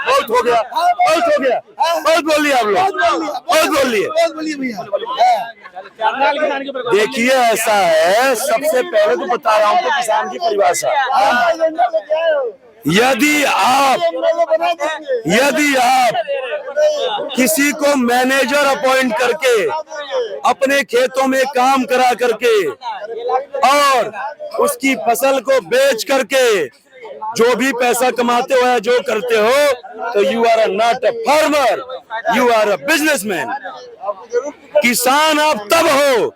बहुत हो गया, बहुत हो गया, बहुत बोल लिया आप लोग, बहुत बोल लिए। देखिए ऐसा है, सबसे पहले तो बता रहा हूँ तो किसान की परिभाषा, यदि आप किसी को मैनेजर अपॉइंट करके अपने खेतों में काम करा करके और उसकी फसल को बेच करके जो भी पैसा कमाते हो या जो करते हो, तो you are not a farmer, you are a businessman. किसान आप तब हो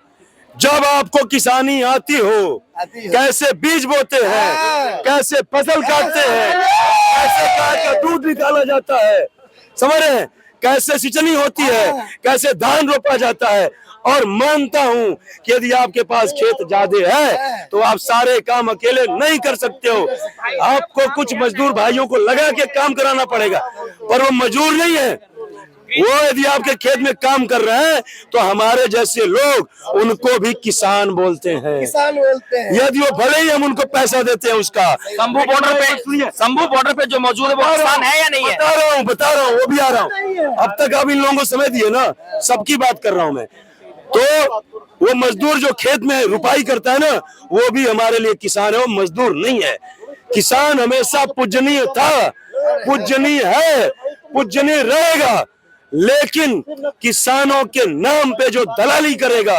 जब आपको किसानी आती हो, कैसे बीज बोते हैं, कैसे फसल काटते हैं, कैसे गाय का दूध निकाला जाता है, समझ रहे हैं, कैसे सिंचाई होती है, कैसे धान रोपा जाता है। और मानता हूं कि यदि आपके पास खेत ज्यादा है तो आप सारे काम अकेले नहीं कर सकते हो, आपको कुछ मजदूर भाइयों को लगा के काम कराना पड़ेगा, पर वो मजदूर नहीं है। वो यदि आपके खेत में काम कर रहे हैं तो हमारे जैसे लोग उनको भी किसान बोलते हैं, यदि वो भले ही हम उनको पैसा देते हैं उसका। शंभू बॉर्डर पे जो मौजूद है वो किसान है या नहीं है? बता रहा हूँ, वो भी आ रहा हूँ। अब तक आप इन लोगों को समय दिए ना, सबकी बात कर रहा हूँ मैं। तो वो मजदूर जो खेत में रुपाई करता है ना, वो भी हमारे लिए किसान है, वो मजदूर नहीं है। किसान हमेशा पूजनीय था, पूजनीय है, पूजनीय रहेगा, लेकिन किसानों के नाम पे जो दलाली करेगा,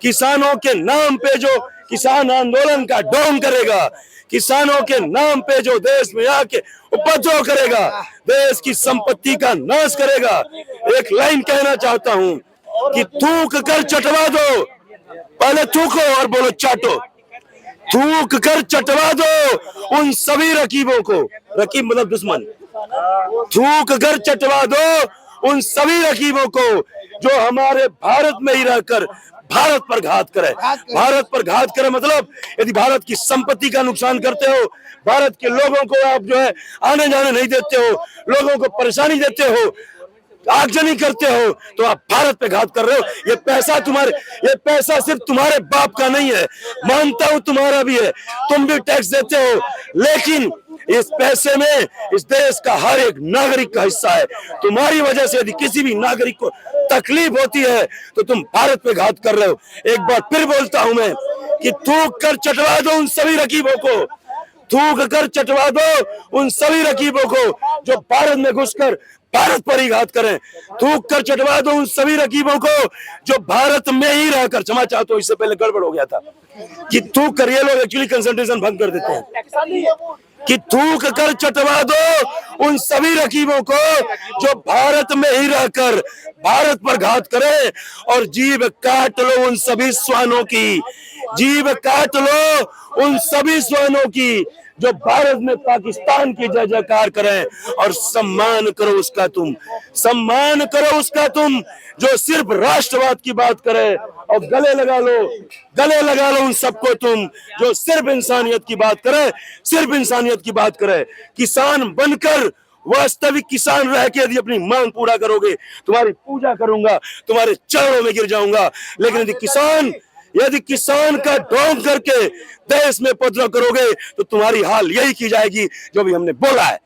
किसानों के नाम पे जो किसान आंदोलन का ढोंग करेगा, किसानों के नाम पे जो देश में आके उपद्रव करेगा, देश की संपत्ति का नाश करेगा, एक लाइन कहना चाहता हूं कि थूक कर चटवा दो, पहले थूको और बोलो चाटो, थूक कर चटवा दो उन सभी रकीबों को, रकीब मतलब दुश्मन, थूक कर चटवा दो उन सभी रकीबों को जो हमारे भारत में ही रहकर भारत पर घात करे। भारत पर घात करे मतलब यदि भारत की संपत्ति का नुकसान करते हो, भारत के लोगों को आप जो है आने जाने नहीं देते हो, लोगों को परेशानी देते हो, आगजनी करते हो, तो आप भारत पे घात कर रहे हो। ये पैसा सिर्फ तुम्हारे बाप का नहीं है, मानता हूं तुम्हारा भी है, तुम भी टैक्स देते हो, लेकिन इस पैसे में इस देश का हर एक नागरिक का हिस्सा है। तुम्हारी वजह से यदि किसी भी नागरिक को तकलीफ होती है तो तुम भारत पे घात कर रहे हो। एक बार फिर बोलता हूं मैं कि थूक कर चटवा दो उन सभी रकीबों को, थूक कर चटवा दो उन सभी रकीबों को जो भारत में घुसकर भारत पर ही घात करें, थूक कर चटवा दो उन सभी रकीबों को जो भारत में ही रहकर, क्षमा चाहता हूं इससे पहले गड़बड़ हो गया था कि थूक कर, ये लोग एक्चुअली कंसंट्रेशन भंग कर देते हैं, कि थूक कर चटवा दो उन सभी रकीबों को जो भारत में ही रहकर भारत पर घात करे, और जीभ काट लो उन सभी श्वानों की, जीभ काट लो उन सभी श्वानों की जो भारत में पाकिस्तान की जय जयकार करें, और सम्मान करो उसका तुम, सम्मान करो उसका तुम जो सिर्फ राष्ट्रवाद की बात करे, और गले लगा लो उन सबको तुम जो सिर्फ इंसानियत की बात करे, सिर्फ इंसानियत की बात करे। किसान बनकर, वास्तविक किसान रह के यदि अपनी मांग पूरा करोगे, तुम्हारी पूजा करूंगा, तुम्हारे चरणों में गिर जाऊंगा। लेकिन यदि किसान का ढोंग करके देश में उपद्रव करोगे तो तुम्हारी हाल यही की जाएगी जो भी हमने बोला है।